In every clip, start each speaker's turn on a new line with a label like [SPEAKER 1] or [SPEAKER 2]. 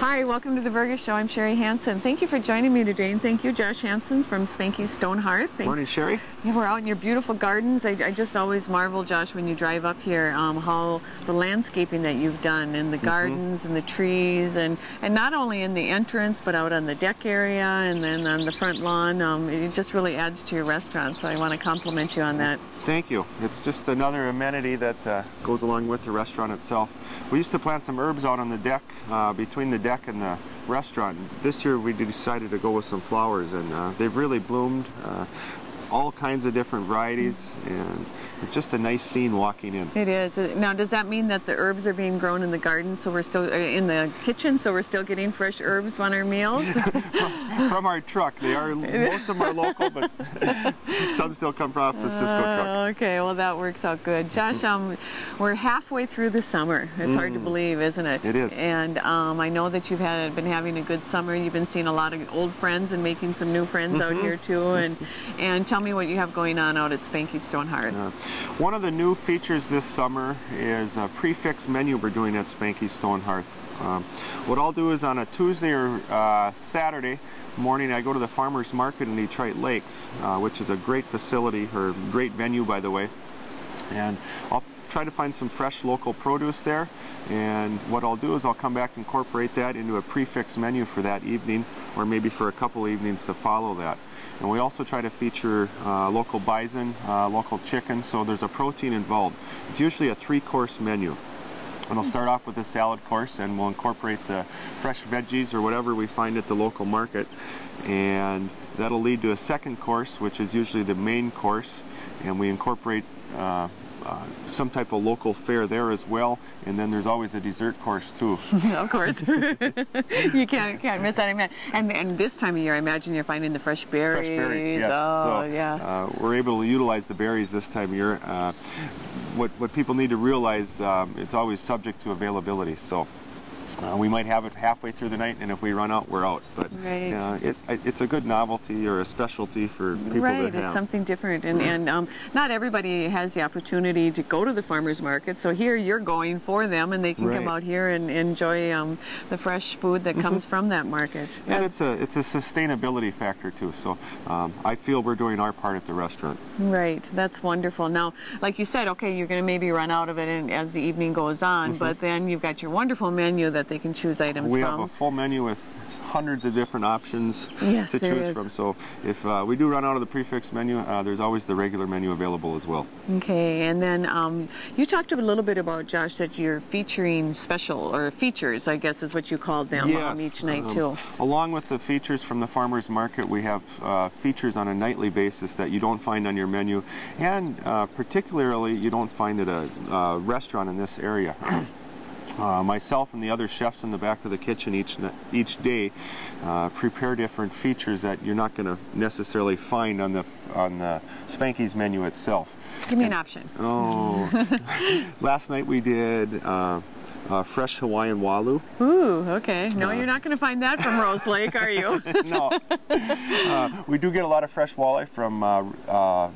[SPEAKER 1] Hi, welcome to the Vergas Show. I'm Sherri Hanson. Thank you for joining me today, and thank you, Josh Hanson from Spanky's Stone Hearth. Thanks.
[SPEAKER 2] Morning, Sherri.
[SPEAKER 1] Yeah, we're out in your beautiful gardens. I just always marvel, Josh, when you drive up here, how the landscaping that you've done in the gardens and the trees, and not only in the entrance, but out on the deck area and then on the front lawn. It just really adds to your restaurant, so I want to compliment you on that.
[SPEAKER 2] Thank you. It's just another amenity that goes along with the restaurant itself. We used to plant some herbs out on the deck, between the deck and the restaurant. This year we decided to go with some flowers, and they've really bloomed, all kinds of different varieties, and it's just a nice scene walking in.
[SPEAKER 1] It is. Now, does that mean that the herbs are being grown in the garden, so we're still in the kitchen, so we're still getting fresh herbs on our meals?
[SPEAKER 2] From our truck. They are, most of them are local, but some still come from the Cisco truck.
[SPEAKER 1] Okay, well that works out good. Josh, we're halfway through the summer. It's hard to believe, isn't it?
[SPEAKER 2] It is.
[SPEAKER 1] And I know that you've been having a good summer. You've been seeing a lot of old friends and making some new friends out here too. And tell me what you have going on out at Spanky's Stone Hearth.
[SPEAKER 2] One of the new features this summer is a prefix menu we're doing at Spanky's Stone Hearth. What I'll do is on a Tuesday or Saturday morning, I go to the farmers market in Detroit Lakes, which is a great facility, or great venue by the way, and I'll try to find some fresh local produce there, and what I'll do is I'll come back and incorporate that into a prefix menu for that evening, or maybe for a couple evenings to follow that. And we also try to feature local bison, local chicken, so there's a protein involved. It's usually a 3-course menu. And I'll start off with a salad course, and we'll incorporate the fresh veggies or whatever we find at the local market. And that'll lead to a second course, which is usually the main course. And we incorporate some type of local fare there as well. And then there's always a dessert course too.
[SPEAKER 1] Of course. You can't miss that. And this time of year, I imagine you're finding the fresh berries.
[SPEAKER 2] Fresh berries, yes.
[SPEAKER 1] Oh,
[SPEAKER 2] so,
[SPEAKER 1] yes.
[SPEAKER 2] We're able to utilize the berries this time of year. What people need to realize, it's always subject to availability. So we might have it halfway through the night, and if we run out, we're out. But it's a good novelty or a specialty for people to have.
[SPEAKER 1] It's something different, and not everybody has the opportunity to go to the farmers market. So here you're going for them, and they can come out here and enjoy the fresh food that comes from that market.
[SPEAKER 2] And it's a sustainability factor too. So I feel we're doing our part at the restaurant.
[SPEAKER 1] Right, that's wonderful. Now, like you said, okay, you're going to maybe run out of it as the evening goes on, but then you've got your wonderful menu that they can choose items from.
[SPEAKER 2] We have a full menu with hundreds of different options to choose from. So if we do run out of the prefix menu, there's always the regular menu available as well.
[SPEAKER 1] Okay, and then you talked a little bit about, Josh, that you're featuring special, or features, I guess is what you called them, each night too. Along
[SPEAKER 2] with the features from the farmers market, we have features on a nightly basis that you don't find on your menu, and particularly you don't find at a restaurant in this area. Myself and the other chefs in the back of the kitchen each day prepare different features that you're not going to necessarily find on the Spanky's menu itself.
[SPEAKER 1] Give me an option.
[SPEAKER 2] Oh, last night we did fresh Hawaiian walu.
[SPEAKER 1] Ooh, okay. No, you're not going to find that from Rose Lake, are you?
[SPEAKER 2] No. We do get a lot of fresh walleye from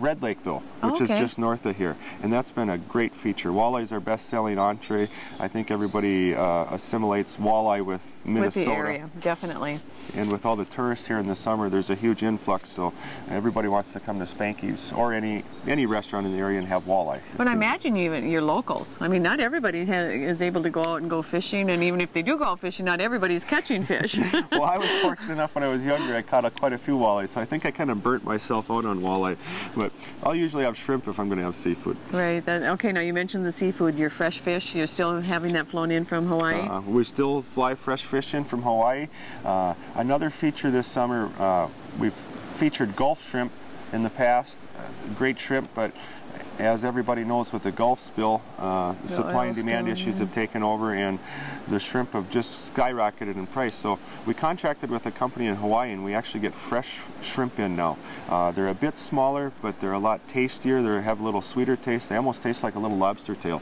[SPEAKER 2] Red Lake, though, which is just north of here. And that's been a great feature. Walleye is our best-selling entree. I think everybody assimilates walleye with Minnesota.
[SPEAKER 1] With the area, definitely.
[SPEAKER 2] And with all the tourists here in the summer, there's a huge influx, so everybody wants to come to Spanky's or any restaurant in the area and have walleye.
[SPEAKER 1] But I imagine even your locals. I mean, not everybody is able to go out and go fishing, and even if they do go out fishing, not everybody's catching fish.
[SPEAKER 2] Well, I was fortunate enough when I was younger, I caught quite a few walleye, so I think I kind of burnt myself out on walleye. But I'll usually have shrimp if I'm going to have seafood. Right.
[SPEAKER 1] Okay, now you mentioned the seafood, your fresh fish, you're still having that flown in from Hawaii?
[SPEAKER 2] We still fly fresh fish in from Hawaii. Another feature this summer, we've featured Gulf shrimp in the past. Great shrimp, but as everybody knows, with the Gulf spill, supply and demand issues have taken over, and the shrimp have just skyrocketed in price. So we contracted with a company in Hawaii, and we actually get fresh shrimp in now. They're a bit smaller, but they're a lot tastier. They have a little sweeter taste. They almost taste like a little lobster tail.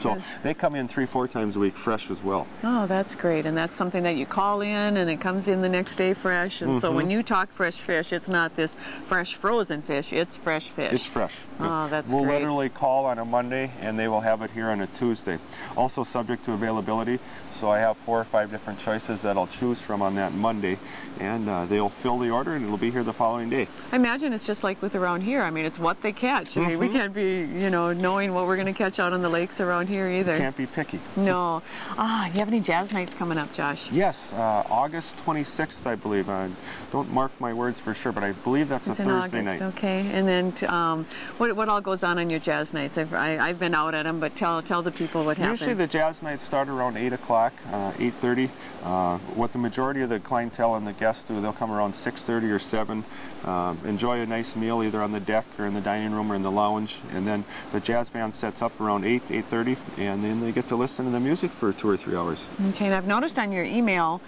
[SPEAKER 2] So they come in 3-4 times a week fresh as well.
[SPEAKER 1] Oh, that's great. And that's something that you call in and it comes in the next day fresh. And so when you talk fresh fish, it's not this fresh frozen fish, it's fresh fish.
[SPEAKER 2] It's fresh.
[SPEAKER 1] Oh, that's
[SPEAKER 2] We'll
[SPEAKER 1] great.
[SPEAKER 2] literally call on a Monday and they will have it here on a Tuesday. Also subject to availability. So I have 4 or 5 different choices that I'll choose from on that Monday, and they'll fill the order and it'll be here the following day.
[SPEAKER 1] I imagine it's just like with around here. I mean, it's what they catch. I mean, we can't be, you know, knowing what we're going to catch out on the lakes around here either.
[SPEAKER 2] Can't be picky.
[SPEAKER 1] No. You have any jazz nights coming up, Josh?
[SPEAKER 2] Yes, August 26th, I believe. Don't mark my words for sure, but I believe that's a Thursday night.
[SPEAKER 1] Okay. And then what all goes on your jazz nights? I've been out at them, but tell the people what happens.
[SPEAKER 2] Usually the jazz nights start around 8 o'clock, 8:30. What the majority of the clientele and the guests do, they'll come around 6:30 or 7, enjoy a nice meal either on the deck or in the dining room or in the lounge, and then the jazz band sets up around 8:30, and then they get to listen to the music for 2 or 3 hours.
[SPEAKER 1] Okay, and I've noticed on your email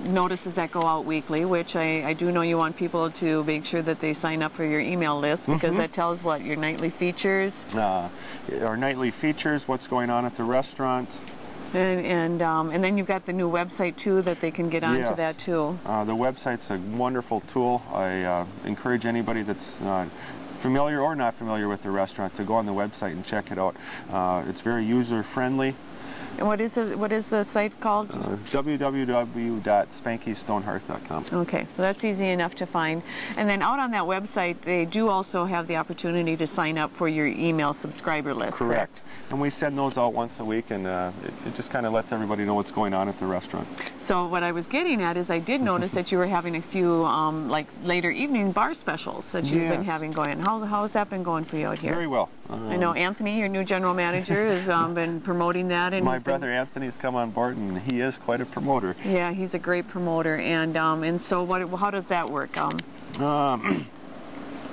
[SPEAKER 1] notices that go out weekly, which I do know you want people to make sure that they sign up for your email list, because that tells what your nightly features.
[SPEAKER 2] Our nightly features, what's going on at the restaurant.
[SPEAKER 1] And then you've got the new website too that they can get onto that too.
[SPEAKER 2] The website's a wonderful tool. I encourage anybody that's familiar or not familiar with the restaurant to go on the website and check it out. It's very user friendly.
[SPEAKER 1] And what is the site called?
[SPEAKER 2] www.spankystonehearth.com.
[SPEAKER 1] Okay, so that's easy enough to find. And then out on that website, they do also have the opportunity to sign up for your email subscriber list. Correct.
[SPEAKER 2] And we send those out once a week, and it just kind of lets everybody know what's going on at the restaurant.
[SPEAKER 1] So what I was getting at is I did notice that you were having a few like later evening bar specials that you've been having going. How has that been going for you out here?
[SPEAKER 2] Very well.
[SPEAKER 1] I know Anthony, your new general manager, has been promoting that. And
[SPEAKER 2] my brother Anthony's come on board, and he is quite a promoter.
[SPEAKER 1] Yeah, he's a great promoter. And so how does that work?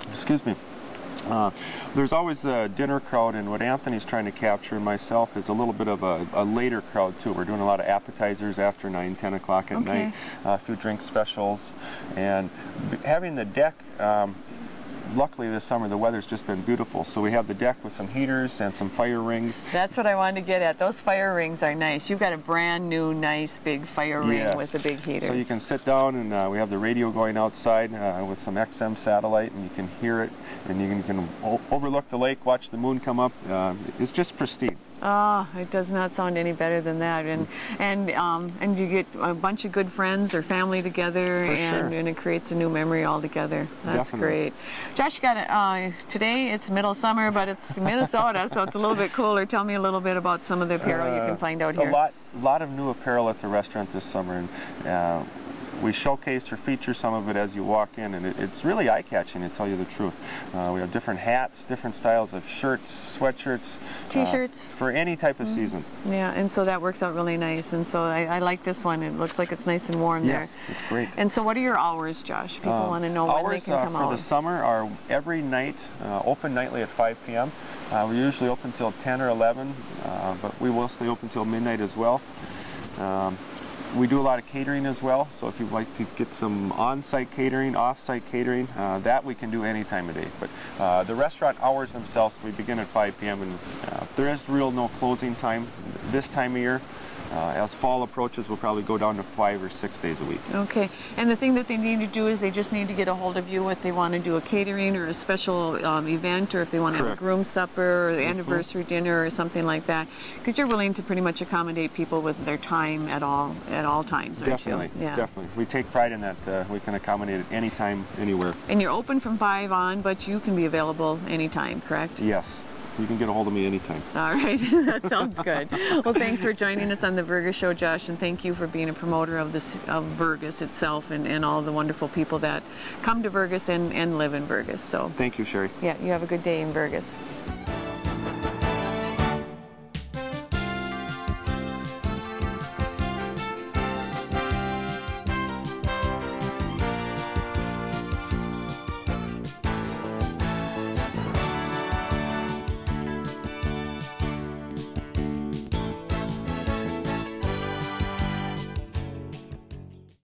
[SPEAKER 2] Excuse me. There's always the dinner crowd, and what Anthony's trying to capture, and myself, is a little bit of a later crowd too. We're doing a lot of appetizers after 9, 10 o'clock at night, a few drink specials, and having the deck. Luckily this summer the weather's just been beautiful, so we have the deck with some heaters and some fire rings.
[SPEAKER 1] That's what I wanted to get at. Those fire rings are nice. You've got a brand new nice big fire ring with the big heaters.
[SPEAKER 2] So you can sit down, and we have the radio going outside with some XM satellite, and you can hear it, and you can overlook the lake, watch the moon come up. It's just pristine.
[SPEAKER 1] Oh, it does not sound any better than that. And you get a bunch of good friends or family together, and it creates a new memory altogether. That's great. Josh, you got today it's middle summer, but it's Minnesota, so it's a little bit cooler. Tell me a little bit about some of the apparel you can find out here.
[SPEAKER 2] A lot of new apparel at the restaurant this summer, and we showcase or feature some of it as you walk in, and it's really eye-catching, to tell you the truth. We have different hats, different styles of shirts, sweatshirts,
[SPEAKER 1] t-shirts,
[SPEAKER 2] for any type of season. Yeah,
[SPEAKER 1] and so that works out really nice, and so I like this one. It looks like it's nice and warm there.
[SPEAKER 2] Yes, it's great.
[SPEAKER 1] And so what are your hours, Josh? People want to know when they can come out.
[SPEAKER 2] Hours for the summer are every night, open nightly at 5 p.m. We usually open till 10 or 11, but we will stay open till midnight as well. We do a lot of catering as well, so if you'd like to get some on-site catering, off-site catering, that we can do any time of day. But the restaurant hours themselves, we begin at 5 p.m. and there is no closing time this time of year. As fall approaches, we'll probably go down to 5 or 6 days a week.
[SPEAKER 1] Okay, and the thing that they need to do is they just need to get a hold of you if they want to do a catering or a special event, or if they want to have a groom supper or the anniversary dinner or something like that, because you're willing to pretty much accommodate people with their time at all times, aren't
[SPEAKER 2] Definitely,
[SPEAKER 1] you? Yeah.
[SPEAKER 2] Definitely. We take pride in that. We can accommodate it anytime, anywhere.
[SPEAKER 1] And you're open from 5 on, but you can be available anytime, correct?
[SPEAKER 2] Yes. You can get a hold of me anytime.
[SPEAKER 1] All right, that sounds good. Well, thanks for joining us on the Vergas Show, Josh, and thank you for being a promoter of Vergas itself and all the wonderful people that come to Vergas and live in Vergas. So
[SPEAKER 2] thank you, Sherri.
[SPEAKER 1] Yeah, you have a good day in Vergas.